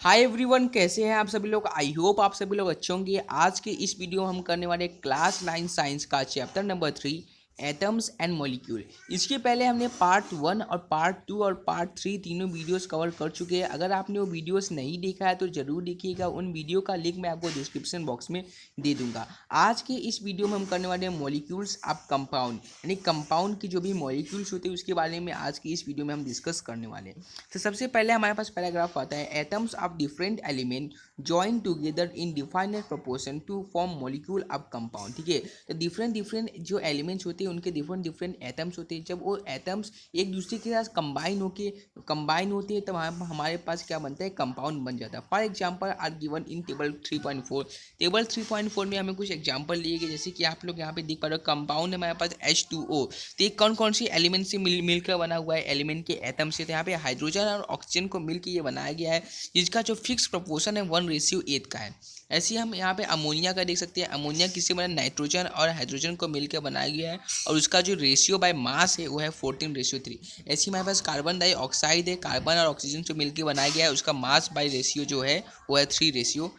Hi everyone, कैसे हैं आप सभी लोग। आई होप आप सभी लोग अच्छे होंगे। आज के इस वीडियो में हम करने वाले क्लास 9 साइंस का chapter number 3 atoms and molecule. इसके पहले हमने पार्ट 1 और पार्ट 2 और पार्ट 3 तीनों वीडियोस कवर कर चुके हैं। अगर आपने वो वीडियोस नहीं देखा है तो ज़रूर देखिएगा। उन वीडियो का लिंक मैं आपको डिस्क्रिप्शन बॉक्स में दे दूंगा। आज के इस वीडियो में हम करने वाले हैं मॉलिक्यूल्स ऑफ कंपाउंड, यानी कंपाउंड की जो भी मॉलिक्यूल्स होते हैं उसके बारे में आज की इस वीडियो में हम डिस्कस करने वाले हैं। तो सबसे पहले हमारे पास पैराग्राफ आता है, atoms of different element join together in defined proportion to form molecule of compound. ठीक है, तो डिफरेंट जो एलिमेंट्स होते हैं उनके डिफरेंट एटम्स होते हैं। जब वो एटम्स एक दूसरे के साथ कंबाइन होते हैं तब हमारे पास क्या बनता है, कंपाउंड बन जाता है। For example are given in table 3.4। Table 3.4 में हमें कुछ एग्जाम्पल लिए गए, जैसे कि आप लोग यहाँ पे देख पा रहे हो, कंपाउंड है हमारे पास H2O। तो ये कौन कौन सी एलिमेंट से मिलकर बना हुआ है, एलिमेंट के एटम से। तो यहाँ पे हाइड्रोजन और ऑक्सीजन को मिलकर ये बनाया गया है, जिसका जो फिक्स प्रोपोर्शन है 1:8 का है। ऐसे ही हम यहाँ पे अमोनिया का देख सकते हैं। अमोनिया किससे बना, नाइट्रोजन और हाइड्रोजन को मिलकर बनाया गया है, और उसका जो रेशियो बाय मास है वो है 14:3। ऐसे ही हमारे पास कार्बन डाइऑक्साइड है, कार्बन और ऑक्सीजन से मिलकर बनाया गया है, उसका मास बाय रेशियो जो है वो है 3:8।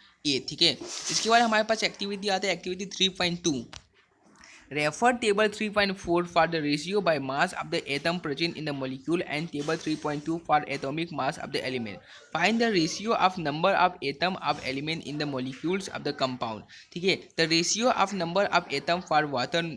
ठीक है, इसके बाद हमारे पास एक्टिविटी आता है, activity 3.2। Refer table 3.4 for the ratio by mass of the atom present in the molecule and table 3.2 for atomic mass of the element. Find the ratio of number of atom of element in the molecules of the compound. ठीक है, the ratio of number of atom for water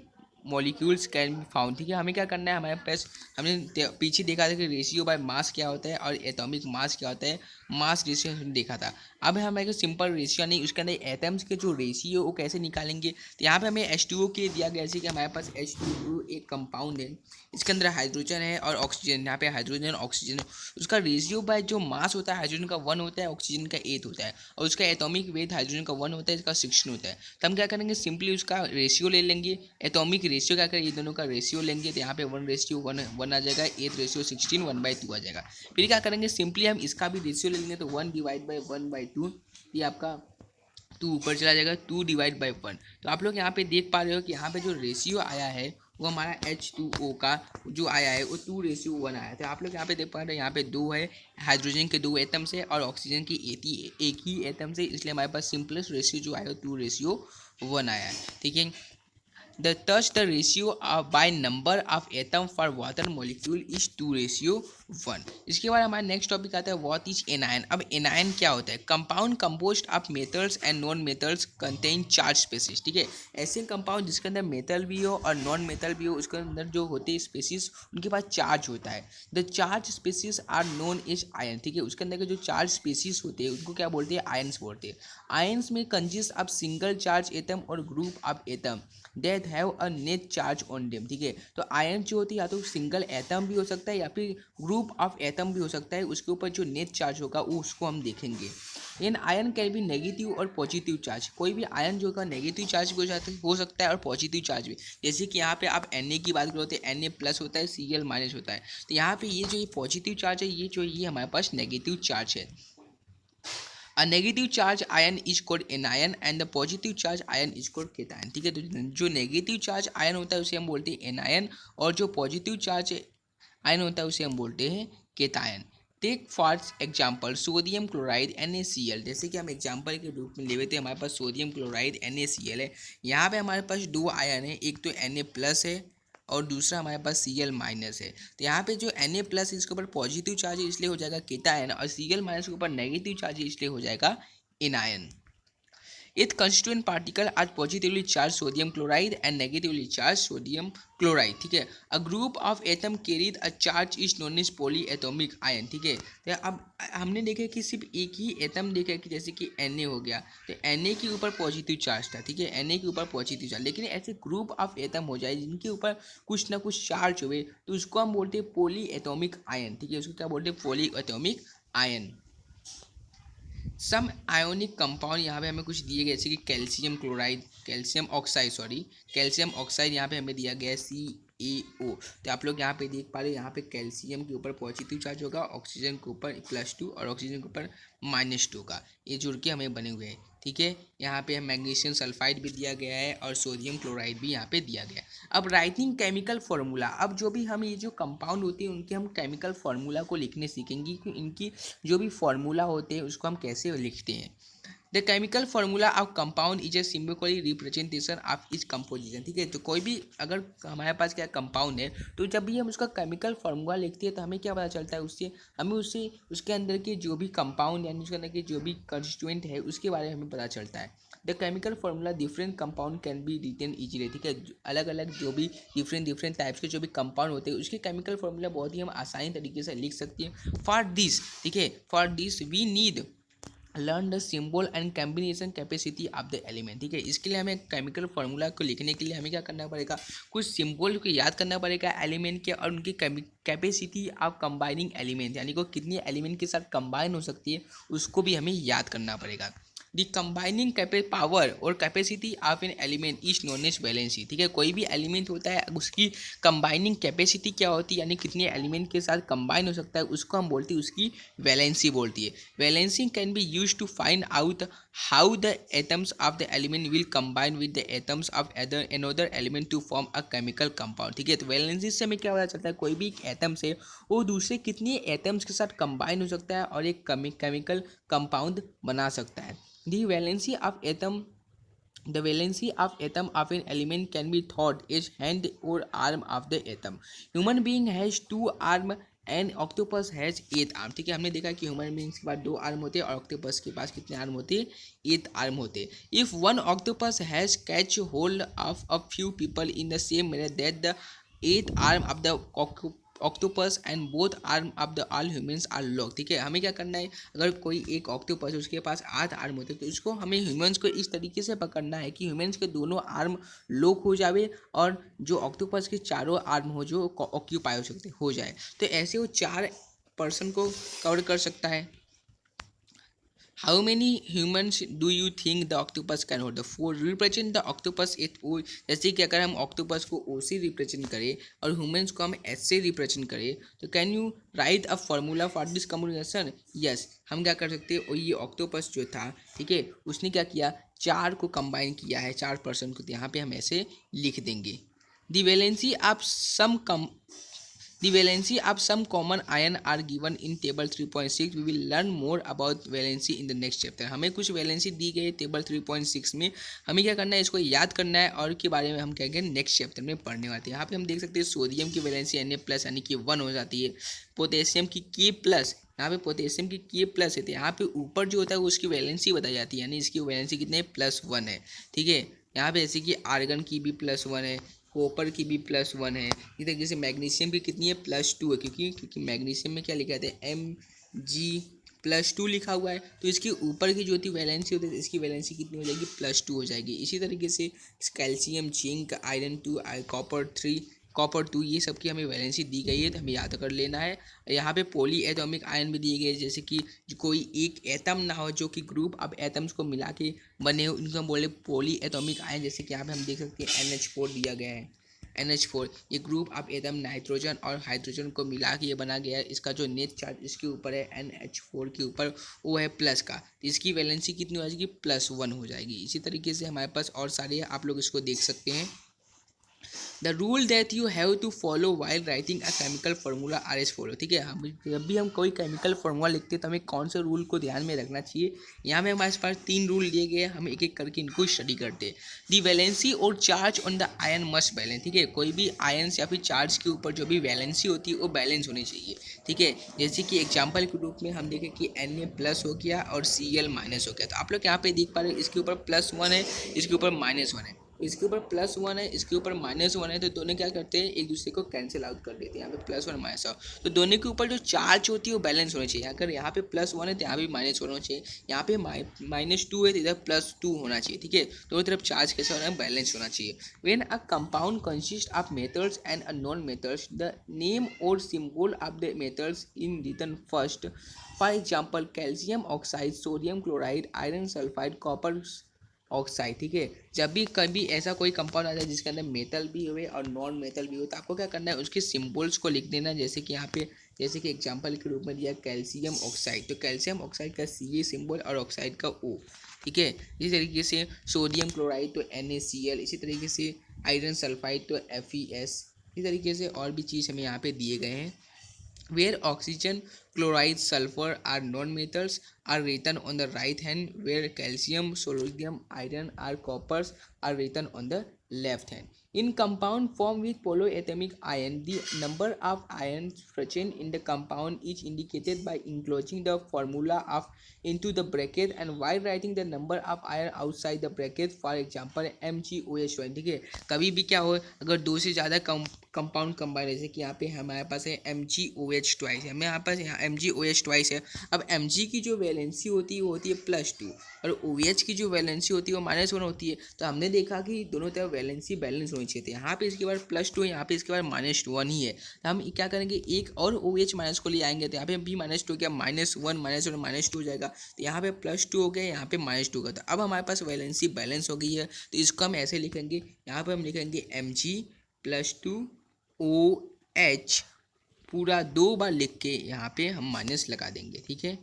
molecules can be found. ठीक है, हमें क्या करना है, हमारे पास हमने पीछे देखा था कि रेशियो बाय मास क्या होता है और एटॉमिक मास क्या होता है, मास रेशियो हमने देखा था। अब हमें एक सिंपल रेशियो नहीं, उसके अंदर एटम्स के जो रेशियो वो कैसे निकालेंगे। तो यहाँ पे हमें H2O के दिया गया, जैसे कि हमारे पास H2O एक कंपाउंड है, इसके अंदर हाइड्रोजन है और ऑक्सीजन। यहाँ पे हाइड्रोजन ऑक्सीजन, उसका रेशियो बाय जो मास होता है हाइड्रोजन का 1 होता है, ऑक्सीजन का 8 होता है, और उसका एटॉमिक वेट हाइड्रोजन का 1 होता है, इसका 16 होता है। तो हम क्या करेंगे, सिंपली उसका रेशियो ले लेंगे, एटॉमिक रेशियो क्या करें, ये दोनों का रेशियो लेंगे। तो यहाँ पे 1:1 आ जाएगा, 8:16 1/2 आ जाएगा। फिर क्या करेंगे, सिंपली हम इसका भी रेशियो ले लेंगे, तो 1/1/2, ये आपका 2 ऊपर चला जाएगा, 2/1। तो आप लोग यहाँ पे देख पा रहे हो कि यहाँ पे जो रेशियो आया है वो हमारा H2O का जो आया है वो 2:1 आया था। आप लोग यहाँ पे देख पा रहे हो, यहाँ पे 2 है, हाइड्रोजन के 2 एटम से और ऑक्सीजन की एक ही एटम से, इसलिए हमारे पास सिंपलेस्ट रेशियो जो आया है 2:1 आया है। ठीक है, the ratio by number of atom for water molecule is 2:1। इसके बाद हमारा नेक्स्ट टॉपिक आता है, व्हाट इज एनायन। अब एनायन क्या होता है, compound composed of metals and non metals contain charge species. ठीक है, ऐसे कंपाउंड जिसके अंदर मेटल भी हो और नॉन मेटल भी हो, उसके अंदर जो होते हैं स्पेसिस उनके पास चार्ज होता है। The charge species are known as ion. ठीक है, उसके अंदर के जो चार्ज स्पेसिस होते हैं उनको क्या बोलते हैं, आयन्स बोलते हैं। आयन्स में consist of single charge atom और group of atom that have a net charge on them. ठीक है, तो आयन जो होती है या तो सिंगल एटम भी हो सकता है या फिर ग्रुप ऑफ एटम भी हो सकता है, उसके ऊपर जो नेट चार्ज होगा वो उसको हम देखेंगे। In ion can be negative और पॉजिटिव चार्ज। कोई भी आयन जो होगा नेगेटिव चार्ज भी हो सकता है और पॉजिटिव चार्ज भी। जैसे कि यहाँ पे आप Na की बात करो तो Na+ होता है, Cl- होता है। तो यहाँ पे ये जो ये पॉजिटिव चार्ज है, ये हमारे पास नेगेटिव चार्ज है। A negative charge ion is called anion and the positive charge ion is called cation। ठीक है, तो जो नेगेटिव चार्ज आयन होता है उसे हम बोलते हैं एनायन, और जो पॉजिटिव चार्ज आयन होता है उसे हम बोलते हैं cation. Take for example sodium chloride NaCl। जैसे कि हम एग्जाम्पल के रूप में ले लेते हैं, हमारे पास सोडियम क्लोराइड NaCl है। यहाँ पे हमारे पास 2 आयन है, एक तो Na+ है और दूसरा हमारे पास Cl- है। तो यहाँ पे जो Na+ इसके ऊपर पॉजिटिव चार्ज है इसलिए हो जाएगा केटायन, और Cl- के ऊपर नेगेटिव चार्ज है इसलिए हो जाएगा anion. Its constituent particle are positively charged sodium chloride and negatively charged sodium chloride। ठीक है, a group of atom carried a charge is known as polyatomic ion। ठीक है, तो अब हमने देखा कि सिर्फ एक ही एटम देखा कि जैसे कि Na हो गया, तो Na के ऊपर पॉजिटिव चार्ज था। ठीक है, Na के ऊपर पॉजिटिव चार्ज, लेकिन ऐसे ग्रुप ऑफ एटम हो जाए जिनके ऊपर कुछ ना कुछ चार्ज हुए तो उसको हम बोलते हैं पोलीएटॉमिक आयन। ठीक है, उसको क्या बोलते हैं, पोलीएटॉमिक आयन। सम आयोनिक कंपाउंड यहाँ पे हमें कुछ दिए गए, जैसे कि कैल्शियम ऑक्साइड यहाँ पे हमें दिया गया है AO। तो आप लोग यहाँ पे देख पा रहे हो, यहाँ पे कैल्शियम के ऊपर पॉजिटिव चार्ज होगा, ऑक्सीजन के ऊपर +2 और ऑक्सीजन के ऊपर -2 का, ये जुड़ के हमें बने हुए हैं। ठीक है, यहाँ पे मैग्नीशियम सल्फाइड भी दिया गया है और सोडियम क्लोराइड भी यहाँ पे दिया गया है। अब राइटिंग केमिकल फार्मूला, अब जो भी हम ये जो कंपाउंड होते हैं उनके हम केमिकल फार्मूला को लिखने सीखेंगे कि इनकी जो भी फार्मूला होते हैं उसको हम कैसे लिखते हैं। The chemical formula of compound is a symbolically representation of इस कंपोजिशन। ठीक है, तो कोई भी अगर हमारे पास क्या कंपाउंड है तो जब भी हम उसका केमिकल फार्मूला लिखते हैं तो हमें क्या पता चलता है, उससे हमें उससे उसके अंदर के जो भी कंपाउंड यानी उसके अंदर के जो भी कंस्टिट्यूएंट है उसके बारे में हमें पता चलता है। The chemical formula different compound can be written easily. ठीक है, अलग अलग जो भी डिफरेंट टाइप्स के जो भी कंपाउंड होते हैं उसके केमिकल फार्मूला बहुत ही हम आसानी तरीके से लिख सकते हैं। फॉर दिस, ठीक है, for this we need learn the symbol and combination capacity of the element. ठीक है, इसके लिए हमें केमिकल फार्मूला को लिखने के लिए हमें क्या करना पड़ेगा, कुछ सिंबल को याद करना पड़ेगा एलिमेंट के और उनकी कैपेसिटी ऑफ कंबाइनिंग एलिमेंट, यानी को कितनी एलिमेंट के साथ कंबाइन हो सकती है उसको भी हमें याद करना पड़ेगा। दी कंबाइनिंग पावर और capacity of an element is known as valency. ठीक है, कोई भी एलिमेंट होता है उसकी कंबाइनिंग कैपेसिटी क्या होती है, यानी कितने एलिमेंट के साथ कंबाइन हो सकता है, उसको हम बोलते हैं उसकी वैलेंसी बोलती है। Valency can be use to find out how the atoms of the element will combine with the atoms of another element to form a chemical compound. ठीक है, तो वैलेंसी से हमें क्या पता चलता है, कोई भी एटम से वो दूसरे कितने एटम्स के साथ कंबाइन हो सकता है और एक केमिकल कंपाउंड बना सकता है। The valency of atom of an element can be thought as hand or arm of the atom. Human being has 2 arm and octopus has 8 arm। ठीक है, हमने देखा कि ह्यूमन बींग्स के पास 2 आर्म होते हैं और ऑक्टोपस के पास कितने आर्म होते हैं, 8 आर्म होते हैं। If one octopus has catch hold of a few people in the same manner that the 8 arm of the octopus and both arm of the all humans are lock. ठीक है, हमें क्या करना है, अगर कोई एक ऑक्टोपस उसके पास 8 आर्म होते हैं तो उसको हमें ह्यूमंस को इस तरीके से पकड़ना है कि ह्यूमंस के दोनों आर्म लॉक हो जावे और जो ऑक्टोपस के चारों आर्म हो जो ऑक्यूपाई हो सकते हो जाए। तो ऐसे वो 4 पर्सन को कवर कर सकता है। How many humans do you think the octopus can hold? The 4 represent the octopus at O। जैसे कि अगर हम ऑक्टोपस को O से रिप्रेजेंट करें और ह्यूमंस को हम S से रिप्रेजेंट करें तो can you right a formula for this communication? Yes, हम क्या कर सकते हैं, और ये ऑक्टोपस जो था, ठीक है, उसने क्या किया, 4 को कंबाइन किया है, 4 पर्सन को, तो यहाँ पे हम ऐसे लिख देंगे। The valency of The valency of some common ion are given in table 3.6. We will learn more about valency in the next chapter। हमें कुछ वैलेंसी दी गई है टेबल 3.6 में, हमें क्या करना है, इसको याद करना है और के बारे में हम क्या करेंगे नेक्स्ट चैप्टर में पढ़ने वाले हैं। यहाँ पे हम देख सकते हैं सोडियम की वैलेंसी Na+ यानी कि 1 हो जाती है। पोटेशियम की K+, यहाँ पे पोटेशियम की K+ है तो यहाँ पे ऊपर जो होता है उसकी वैलेंसी बताई जाती है, यानी इसकी वैलेंसी कितने +1 है। ठीक है, यहाँ पे जैसे कि आर्गन की भी +1 है, कॉपर की भी +1 है। इसी तरीके से मैग्नीशियम की कितनी है, +2 है, क्योंकि मैग्नीशियम में क्या लिखा जाता है, Mg+2 लिखा हुआ है, तो इसके ऊपर की जो होती वैलेंसी होती है इसकी वैलेंसी कितनी हो जाएगी, +2 हो जाएगी। इसी तरीके से कैल्शियम, जिंक, आयरन 2, कॉपर 2 ये सब की हमें वैलेंसी दी गई है, तो हमें याद कर लेना है। यहाँ पे पॉली एटॉमिक आयन भी दिए गए, जैसे कि कोई एक एटम ना हो जो कि ग्रुप ऑफ एटम्स को मिला के बने हो, उनको हम बोले पॉली एटॉमिक आयन। जैसे कि यहाँ पे हम देख सकते हैं NH4 दिया गया है, NH4 ये ग्रुप ऑफ एटम नाइट्रोजन और हाइड्रोजन को मिला के ये बना गया है। इसका जो नेट चार्ज इसके ऊपर है NH4 के ऊपर वो है प्लस का, तो इसकी वैलेंसी कितनी हो जाएगी, +1 हो जाएगी। इसी तरीके से हमारे पास और सारे आप लोग इसको देख सकते हैं। The rule that you have to follow while writing a chemical formula are as follow. ठीक है, हम जब भी हम कोई केमिकल फार्मूला लिखते हैं तो हमें कौन से रूल को ध्यान में रखना चाहिए। यहाँ में हमारे पास 3 रूल दिए गए हैं, हम एक एक करके इनको स्टडी करते हैं। दी वैलेंसी और charge on the ion must balance. ठीक है, कोई भी आयन या फिर चार्ज के ऊपर जो भी वैलेंसी होती है वो बैलेंस होनी चाहिए। ठीक है, जैसे कि एग्जाम्पल के रूप में हम देखें कि Na+ हो गया और Cl- हो गया, तो आप लोग यहाँ पे देख पा रहे हैं इसके ऊपर +1 है, इसके ऊपर -1 है, इसके ऊपर +1 है, इसके ऊपर -1 है, तो दोनों क्या करते हैं एक दूसरे को कैंसिल आउट कर देते हैं। यहाँ पे +1 -1, तो दोनों के ऊपर जो चार्ज होती है वो बैलेंस होनी चाहिए। अगर यहाँ पे +1 है तो यहाँ भी -1 होना चाहिए, यहाँ पे -2 है तो इधर +2 होना चाहिए। ठीक है, दोनों तरफ चार्ज कैसा होना है, बैलेंस होना चाहिए। When a compound consist of methods and a non methods, the name और symbol of the methods in written first. For example calcium oxide, sodium chloride, iron sulphide, copper oxide. ठीक है, जब भी कभी ऐसा कोई कंपाउंड आता है जिसके अंदर मेटल भी हुए और नॉन मेटल भी हो तो आपको क्या करना है, उसके सिंबल्स को लिख देना। जैसे कि यहाँ पे जैसे कि एग्जांपल के रूप में दिया कैल्शियम ऑक्साइड, तो कैल्शियम ऑक्साइड का Ca सिंबल और ऑक्साइड का O। ठीक है, इसी तरीके से सोडियम क्लोराइड तो NaCl, इसी तरीके से आयरन सल्फाइड तो FeS। इसी तरीके से और भी चीज़ हमें यहाँ पे दिए गए हैं। Where oxygen, chloride, sulfur are non-metals are written on the right hand, where calcium, sodium, iron are coppers are written on the left hand. In compound formed with polyatomic ion, the number of ions present in the compound is indicated by enclosing the formula of into the bracket and while writing the number of ion outside the bracket, for example MgOH1। ठीक है, कभी भी क्या हो, अगर दो से ज़्यादा कंपाउंड कंबाइन, जैसे कि यहाँ पे हमारे पास है MgOH ट्वाइस है, हमें यहाँ पास यहाँ MgOH ट्वाइस है। अब Mg की जो वैलेंसी होती है वो होती है +2 और OH की जो वैलेंसी होती है वो -1 होती है। तो हमने देखा कि दोनों तरफ वैलेंसी बैलेंस होनी चाहिए थी। यहाँ पे इसके बाद +2 है, यहाँ पे इसके बाद -1 ही है। तो हम क्या करेंगे, एक और OH माइनस को ले आएंगे, तो यहाँ पे भी -2 क्या -1 -2 हो जाएगा। तो यहाँ पे +2 हो गया, यहाँ पे -2 होगा। तो अब हमारे पास वैलेंसी बैलेंस हो गई है, तो इसको हम ऐसे लिखेंगे, यहाँ पर हम लिखेंगे Mg +2 OH पूरा 2 बार लिख के यहाँ पे हम माइनस लगा देंगे। ठीक है,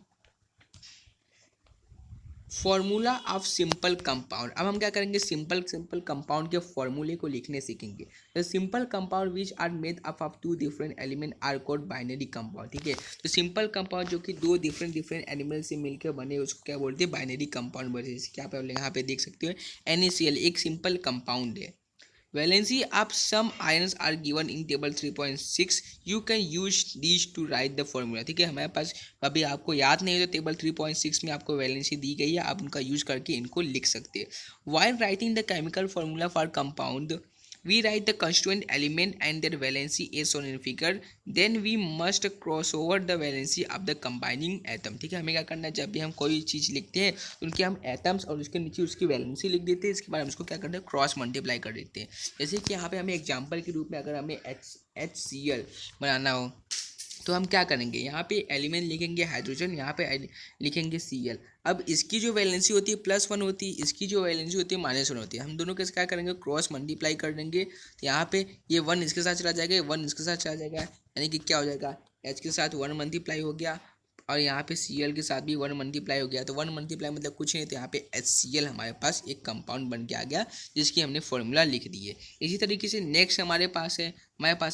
फॉर्मूला ऑफ सिंपल कंपाउंड। अब हम क्या करेंगे, सिंपल कंपाउंड के फॉर्मूले को लिखने सीखेंगे। The simple compound which are made up of 2 different element are called binary compound. ठीक है, तो सिंपल कंपाउंड जो कि 2 डिफरेंट एलिमेंट से मिलकर बने उसको क्या बोलते हैं, बाइनरी कंपाउंड बोलते हैं। जैसे क्या आप यहाँ पे देख सकते हो NaCl एक सिंपल कंपाउंड है। Valency of some ions are given in table 3.6. You can use these to write the formula। ठीक है, हमारे पास अभी आपको याद नहीं है तो टेबल 3.6 में आपको वैलेंसी दी गई है, आप उनका यूज करके इनको लिख सकते हैं। While writing the chemical formula for compound, we write the constituent element and their valency as shown in figure, then we must cross over the valency of the combining atom। ठीक है, हमें क्या करना है, जब भी हम कोई चीज़ लिखते हैं तो उनके हम एटम्स और उसके नीचे उसकी वैलेंसी लिख देते हैं। इसके बाद हम उसको क्या करते हैं, क्रॉस मल्टीप्लाई कर देते हैं। जैसे कि यहाँ पे हमें एग्जाम्पल के रूप में अगर हमें HCl बनाना हो तो हम क्या करेंगे, यहाँ पे एलिमेंट लिखेंगे हाइड्रोजन, यहाँ पे लिखेंगे Cl। अब इसकी जो वैलेंसी होती है +1 होती है, इसकी जो वैलेंसी होती है -1 होती है। हम दोनों के क्या करेंगे, क्रॉस मल्टीप्लाई कर देंगे। तो यहाँ पे ये 1 इसके साथ चला जाएगा, 1 इसके साथ चला जाएगा, यानी कि क्या हो जाएगा, H के साथ 1 मल्टीप्लाई हो गया और यहाँ पे Cl के साथ भी 1 मल्टीप्लाई हो गया। तो 1 मल्टीप्लाई मतलब कुछ नहीं, तो यहाँ पे HCl हमारे पास एक कंपाउंड बन के आ गया जिसकी हमने फॉर्मूला लिख दी है। इसी तरीके से नेक्स्ट हमारे पास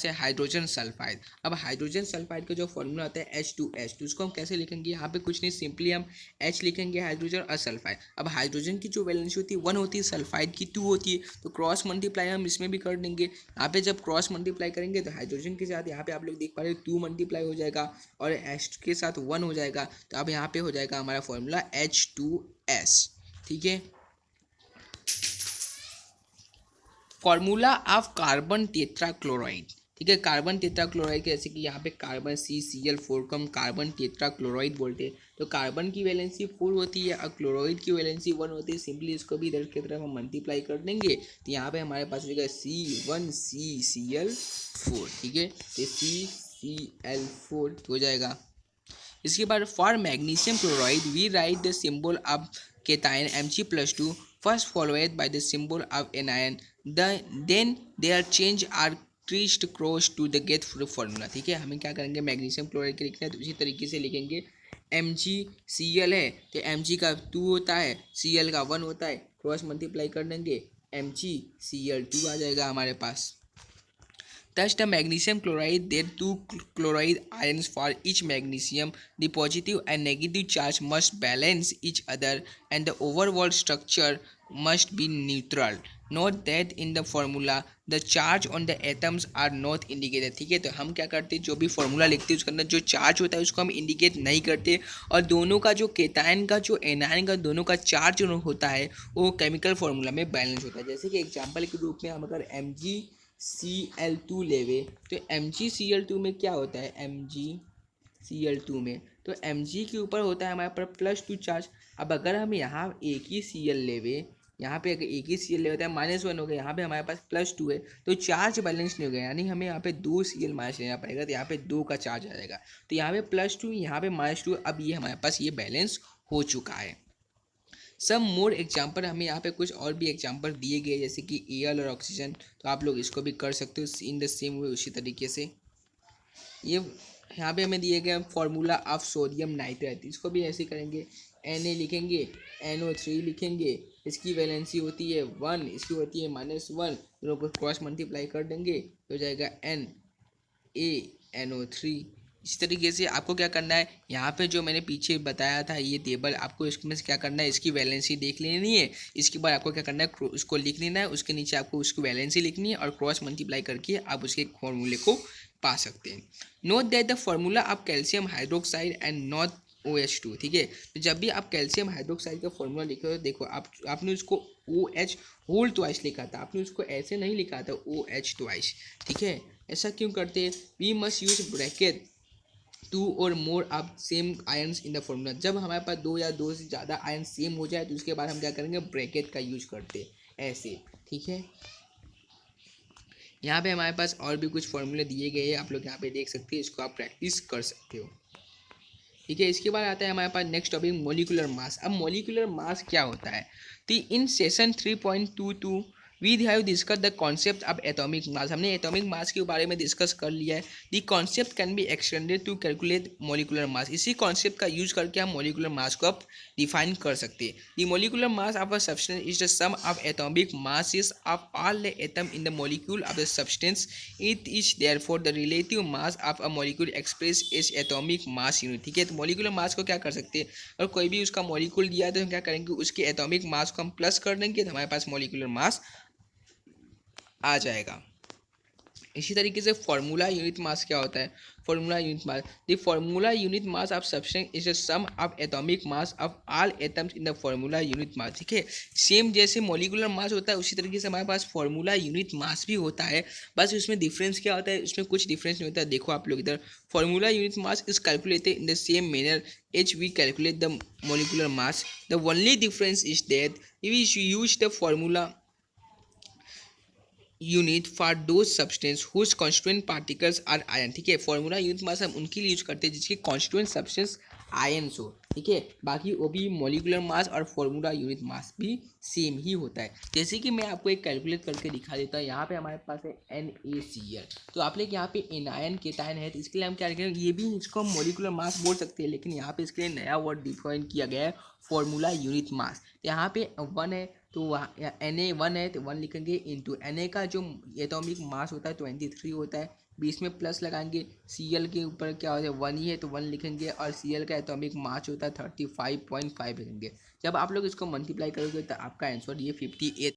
है हाइड्रोजन सल्फाइड। अब हाइड्रोजन सल्फाइड का जो फॉर्मूला होता है H2S, तो उसको हम कैसे लिखेंगे, यहाँ पे कुछ नहीं, सिंपली हम H लिखेंगे हाइड्रोजन और सल्फाइड। अब हाइड्रोजन की जो वैलेंसी होती है 1 होती है, सल्फाइड की 2 होती है, तो क्रॉस मल्टीप्लाई हम इसमें भी कर देंगे। यहाँ पे जब क्रॉस मल्टीप्लाई करेंगे तो हाइड्रोजन के साथ यहाँ पे आप लोग देख पा रहे हो 2 मल्टीप्लाई हो जाएगा और H के साथ 1 हो जाएगा। तो अब यहाँ पे हो जाएगा हमारा फॉर्मूला H2S। ठीक है, फॉर्मूला ऑफ कार्बन टेट्राक्लोराइड। ठीक है, कार्बन टेट्राक्लोराइड के जैसे कि यहाँ पे कार्बन CCl4 को हम कार्बन टेट्राक्लोराइड बोलते हैं। तो कार्बन की वैलेंसी 4 होती है और क्लोराइड की वैलेंसी 1 होती है। सिंपली इसको भी इधर की तरफ हम मल्टीप्लाई कर देंगे तो यहाँ पे हमारे पास हो जाएगा C1CCl4। ठीक है, तो CCl4 हो जाएगा। इसके बाद for magnesium chloride we write the symbol of cation Mg+2 first followed by the symbol of anion, then their charge are criss cross to the get formula. ठीक है, हमें क्या करेंगे, मैग्नीशियम क्लोराइड के लिखना है तो उसी तरीके से लिखेंगे। MgCl है तो Mg का 2 होता है, Cl का 1 होता है, क्रॉस मल्टीप्लाई कर देंगे, MgCl2 आ जाएगा हमारे पास। Thus, the magnesium chloride, there are 2 chloride ions for each magnesium. The positive and negative charge must balance each other, and the overall structure must be neutral. Note that in the formula, the charge on the atoms are not indicated। ठीक है, तो हम क्या करते हैं, जो भी formula लिखते हैं उसके अंदर जो चार्ज होता है उसको हम इंडिकेट नहीं करते, और दोनों का जो केटायन का जो एनायन का दोनों का चार्ज जो होता है वो केमिकल फॉर्मूला में बैलेंस होता है। जैसे कि एग्जाम्पल के रूप में हम अगर MgCl2 लेवे तो MgCl2 में क्या होता है, MgCl2 में तो Mg के ऊपर होता है हमारे पास +2 चार्ज। अब अगर हम यहाँ एक ही Cl लेवे, यहाँ पे अगर एक ही Cl ले होता है -1 हो गया, यहाँ पे हमारे पास +2 है तो चार्ज बैलेंस नहीं हो गया, यानी हमें यहाँ पे 2 Cl माइनस लेना पड़ेगा, तो यहाँ पे 2 का चार्ज आ जाएगा। तो यहाँ पे +2 यहाँ पे -2, अब ये हमारे पास ये बैलेंस हो चुका है। सम मोर एग्जाम्पल, हमें यहाँ पे कुछ और भी एग्जाम्पल दिए गए जैसे कि एयर और ऑक्सीजन, तो आप लोग इसको भी कर सकते हो इन द सेम वे, उसी तरीके से। ये यहाँ पे हमें दिए गए फार्मूला ऑफ सोडियम नाइट्रेट, इसको भी ऐसे करेंगे, Na लिखेंगे, NO3 लिखेंगे, इसकी वैलेंसी होती है 1, इसकी होती है -1, दोनों को क्रॉस मल्टीप्लाई कर देंगे तो हो जाएगा NaNO3। इस तरीके से आपको क्या करना है, यहाँ पे जो मैंने पीछे बताया था ये टेबल, आपको इसमें से क्या करना है, इसकी वैलेंसी देख लेनी है। इसके बाद आपको क्या करना है, उसको लिख लेना है, उसके नीचे आपको उसकी वैलेंसी लिखनी है और क्रॉस मल्टीप्लाई करके आप उसके फॉर्मूले को पा सकते हैं। Note that the formula of calcium hydroxide and not OH2, ठीक है। तो जब भी आप कैल्शियम हाइड्रोक्साइड का फॉर्मूला लिखे हो, देखो आपने उसको OH होल ट्वाइस लिखा था, आपने उसको ऐसे नहीं लिखा था OH ट्वाइस, ठीक है। ऐसा क्यों करते हैं, वी मस्ट यूज ब्रैकेट 2 और more of same ions in the formula. जब हमारे पास 2 या 2 से ज़्यादा आयन सेम हो जाए तो उसके बाद हम क्या करेंगे, ब्रैकेट का यूज करते हैं ऐसे, ठीक है। यहाँ पे हमारे पास और भी कुछ फॉर्मूले दिए गए हैं, आप लोग यहाँ पे देख सकते हैं, इसको आप प्रैक्टिस कर सकते हो, ठीक है। इसके बाद आता है हमारे पास नेक्स्ट टॉपिक मोलिकुलर मास। अब मोलिकुलर मास क्या होता है, तो in session 3.22 we have discuss the concept of atomic mass. हमने एटॉमिक मास के बारे में डिस्कस कर लिया है। The concept can be extended to calculate molecular mass. इसी कॉन्सेप्ट का यूज करके हम मोलिकुलर मास को आप डिफाइन कर सकते हैं। The molecular mass of a substance is the sum of atomic masses of all the atom in the molecule of the substance. It is therefore the relative mass of a molecule express is atomic mass unit, ठीक है। तो molecular mass को क्या कर सकते हैं, और कोई भी उसका मोलिक्यूल दिया है तो हम क्या करेंगे, उसके एटॉमिक मास को हम प्लस कर देंगे तो हमारे पास मोलिकुलर मास आ जाएगा। इसी तरीके से फार्मूला यूनिट मास क्या होता है, formula unit mass, the formula unit mass of substance is the sum of atomic mass of all atoms in the formula unit mass, ठीक है। सेम जैसे मोलिकुलर मास होता है उसी तरीके से हमारे पास फार्मूला यूनिट मास भी होता है, बस उसमें डिफरेंस क्या होता है, उसमें कुछ डिफरेंस नहीं होता है। देखो आप लोग इधर, formula unit mass is calculated in the same manner as we calculate the molecular mass. The only difference is that we use the formula unit for those substance whose constituent particles are ion, ठीक है। Formula unit mass हम उनके लिए use करते हैं जिसके constituent substance ions हो, ठीक है। बाकी वो भी मॉलिकुलर मास और फॉर्मूला यूनिट मास भी सेम ही होता है। जैसे कि मैं आपको एक कैलकुलेट करके दिखा देता हूँ। यहाँ पे हमारे पास है NaCl, तो आप लोग यहाँ पे एनायन केटायन है, तो इसके लिए हम क्या करेंगे, ये भी इसको हम मॉलिकुलर मास बोल सकते हैं, लेकिन यहाँ पे इसके लिए नया वर्ड डिफाइन किया गया है, फॉर्मूला यूनिट मास। तो यहाँ पे 1 है तो वहाँ Na 1 है तो 1 लिखेंगे, इंटू Na का जो एटॉमिक मास होता है 23 होता है, बीच में प्लस लगाएंगे, Cl के ऊपर क्या होता है 1 ही है तो 1 लिखेंगे, और Cl का एटॉमिक मास होता है 35.5 लिखेंगे। जब आप लोग इसको मल्टीप्लाई करोगे तो आपका आंसर ये 58